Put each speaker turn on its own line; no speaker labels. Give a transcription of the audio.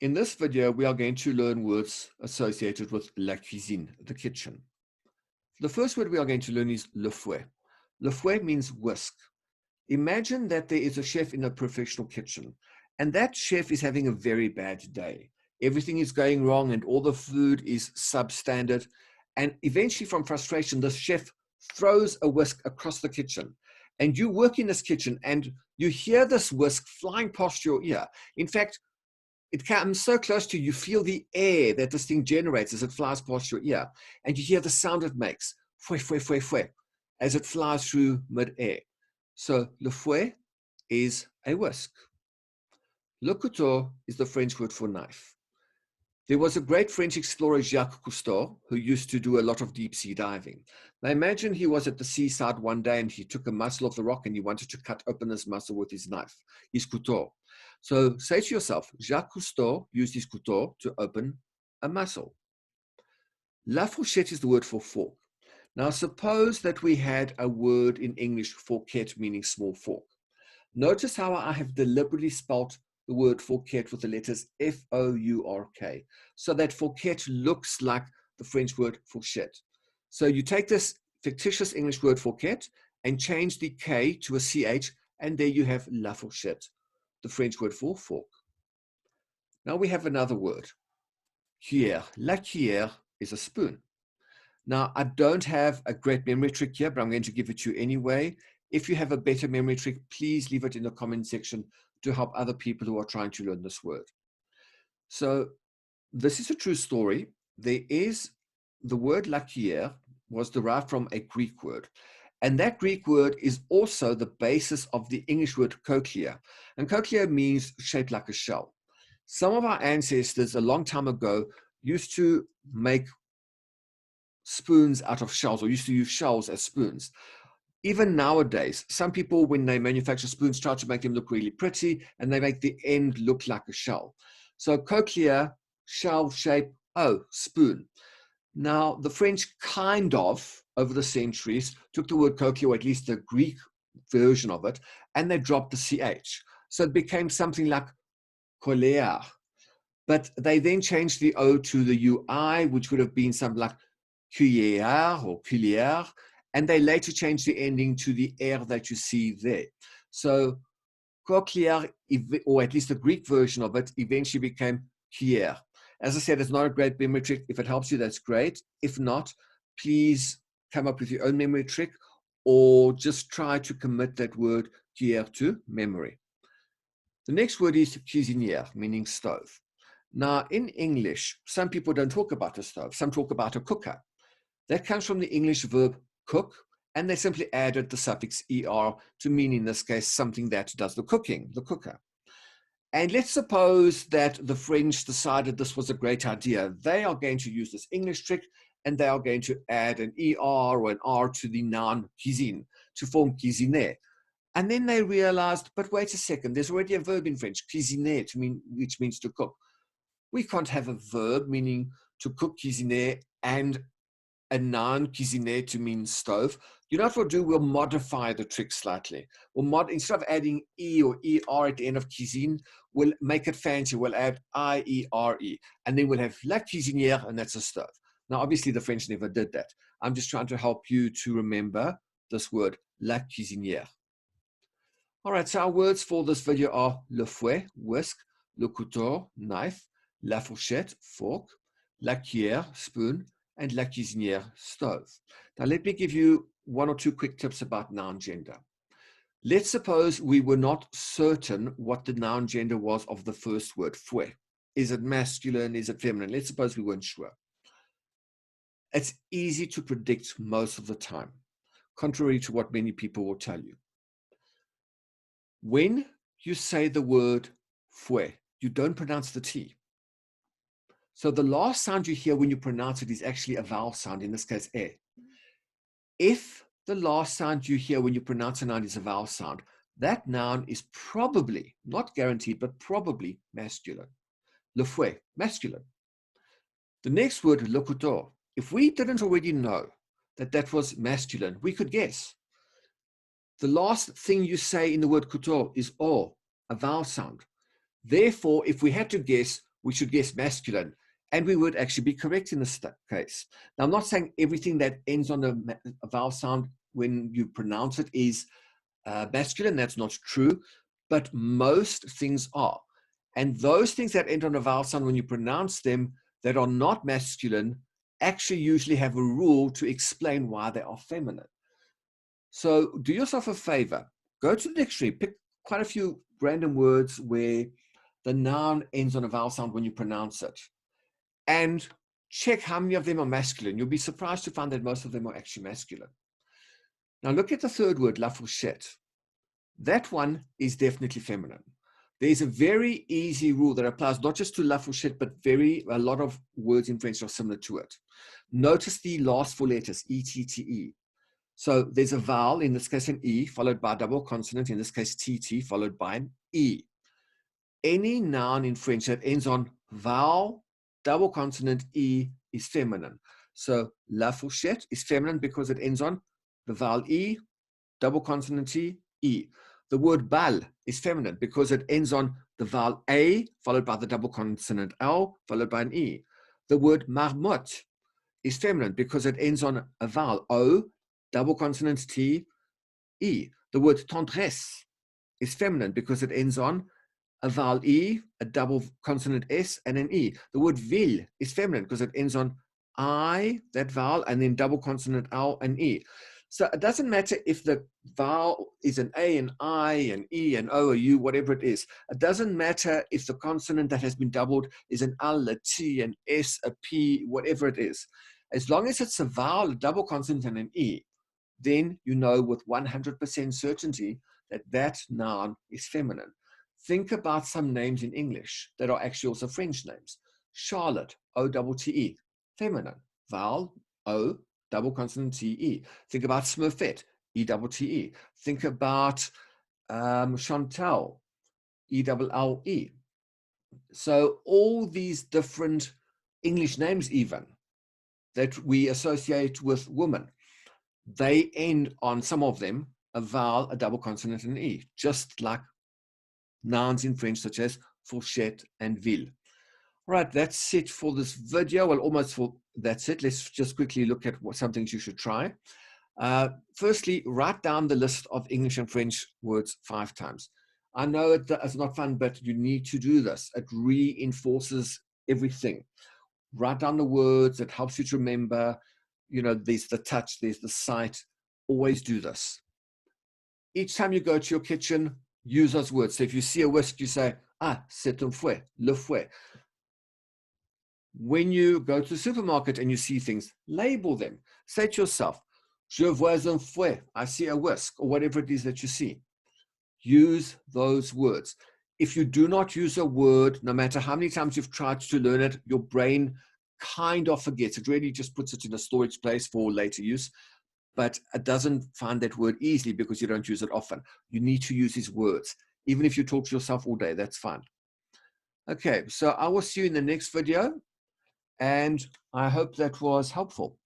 In this video, we are going to learn words associated with la cuisine, the kitchen. The first word we are going to learn is le fouet. Le fouet means whisk. Imagine that there is a chef in a professional kitchen, and that chef is having a very bad day. Everything is going wrong, and all the food is substandard. And eventually, from frustration, this chef throws a whisk across the kitchen. And you work in this kitchen, and you hear this whisk flying past your ear. In fact, it comes so close to you, you feel the air that this thing generates as it flies past your ear. And you hear the sound it makes, fouet, fouet, fouet, fouet, as it flies through mid-air. So, le fouet is a whisk. Le couteau is the French word for knife. There was a great French explorer, Jacques Cousteau, who used to do a lot of deep sea diving. Now imagine he was at the seaside one day and he took a mussel off the rock and he wanted to cut open this mussel with his knife, his couteau. So say to yourself, Jacques Cousteau used his couteau to open a mussel. La fourchette is the word for fork. Now suppose that we had a word in English, fourchette, meaning small fork. Notice how I have deliberately spelt the word fourchette with the letters F-O-U-R-K, so that fourchette looks like the French word fourchette. So you take this fictitious English word fourchette and change the K to a CH, and there you have la fourchette, the French word for fork. Now we have another word, cuillère. La cuillère is a spoon. Now, I don't have a great memory trick here, but I'm going to give it to you anyway. If you have a better memory trick, please leave it in the comment section to help other people who are trying to learn this word. So this is a true story. The word la cuillère was derived from a Greek word. And that Greek word is also the basis of the English word cochlear. And cochlear means shaped like a shell. Some of our ancestors a long time ago used to make spoons out of shells, or used to use shells as spoons. Even nowadays, some people, when they manufacture spoons, try to make them look really pretty, and they make the end look like a shell. So cochlear, shell shape, spoon. Now, the French kind of, over the centuries, took the word cochlear, or at least the Greek version of it, and they dropped the CH. So it became something like colère. But they then changed the O to the UI, which would have been something like cuillère or cuillère, and they later changed the ending to the R that you see there. So cochlear, or at least the Greek version of it, eventually became cuillère. As I said, it's not a great memory trick. If it helps you, that's great. If not, please come up with your own memory trick, or just try to commit that word cuillère to memory. The next word is cuisinière, meaning stove. Now, in English, some people don't talk about a stove. Some talk about a cooker. That comes from the English verb cook, and they simply added the suffix er to mean, in this case, something that does the cooking, the cooker. And let's suppose that the French decided this was a great idea. They are going to use this English trick, and they are going to add an er or an r to the noun cuisine to form cuisiner. And then they realized, but wait a second, there's already a verb in French, cuisiner, which means to cook. We can't have a verb meaning to cook, cuisiner, and a noun, cuisiner, to mean stove. You know what we'll do? We'll modify the trick slightly. Instead of adding E or ER at the end of cuisine, we'll make it fancy. We'll add IERE. And then we'll have la cuisinière, and that's a stove. Now, obviously, the French never did that. I'm just trying to help you to remember this word, la cuisinière. All right, so our words for this video are le fouet, whisk, le couteau, knife, la fourchette, fork, la cuillère, spoon, and la cuisinière, stove. Now, let me give you one or two quick tips about noun gender. Let's suppose we were not certain what the noun gender was of the first word, fouet. Is it masculine? Is it feminine? Let's suppose we weren't sure. It's easy to predict most of the time, contrary to what many people will tell you. When you say the word fouet, you don't pronounce the T. So the last sound you hear when you pronounce it is actually a vowel sound, in this case, e. If the last sound you hear when you pronounce a noun is a vowel sound, that noun is probably, not guaranteed, but probably masculine. Le fouet, masculine. The next word, le couteau. If we didn't already know that that was masculine, we could guess. The last thing you say in the word couteau is o, a vowel sound. Therefore, if we had to guess, we should guess masculine. And we would actually be correct in this case. Now, I'm not saying everything that ends on a vowel sound when you pronounce it is masculine. That's not true. But most things are. And those things that end on a vowel sound when you pronounce them that are not masculine actually usually have a rule to explain why they are feminine. So do yourself a favor. Go to the dictionary. Pick quite a few random words where the noun ends on a vowel sound when you pronounce it. And check how many of them are masculine. You'll be surprised to find that most of them are actually masculine. Now look at the third word, la fourchette. That one is definitely feminine. There's a very easy rule that applies not just to la fourchette, but a lot of words in French are similar to it. Notice the last four letters, E-T-T-E. So there's a vowel, in this case an E, followed by a double consonant, in this case T-T, followed by an E. Any noun in French that ends on vowel, double consonant, E is feminine. So la fourchette is feminine because it ends on the vowel E, double consonant T, E. The word bal is feminine because it ends on the vowel A, followed by the double consonant L, followed by an E. The word marmotte is feminine because it ends on a vowel O, double consonant T, E. The word tendresse is feminine because it ends on a vowel E, a double consonant S, and an E. The word ville is feminine because it ends on I, that vowel, and then double consonant L and E. So it doesn't matter if the vowel is an A, an I, an E, an O, a U, whatever it is. It doesn't matter if the consonant that has been doubled is an L, a T, an S, a P, whatever it is. As long as it's a vowel, a double consonant, and an E, then you know with 100% certainty that that noun is feminine. Think about some names in English that are actually also French names. Charlotte, O-T-T-E, feminine. Vowel, O, double consonant T-E. Think about Smurfette, E-T-T-E. Think about Chantal, E-L-L-E. So all these different English names even that we associate with women, they end on, some of them, a vowel, a double consonant, and an E, just like nouns in French such as fourchette and ville. All right, that's it for this video. Well, almost that's it. Let's just quickly look at some things you should try. Firstly, write down the list of English and French words 5 times. I know it's not fun, but you need to do this. It reinforces everything. Write down the words. It helps you to remember. You know, there's the touch, there's the sight. Always do this. Each time you go to your kitchen, use those words. So if you see a whisk, you say, ah, c'est un fouet, le fouet. When you go to the supermarket and you see things, label them. Say to yourself, je vois un fouet, I see a whisk, or whatever it is that you see. Use those words. If you do not use a word, no matter how many times you've tried to learn it, your brain kind of forgets. It really just puts it in a storage place for later use, but it doesn't find that word easily because you don't use it often. You need to use these words. Even if you talk to yourself all day, that's fine. Okay, so I will see you in the next video, and I hope that was helpful.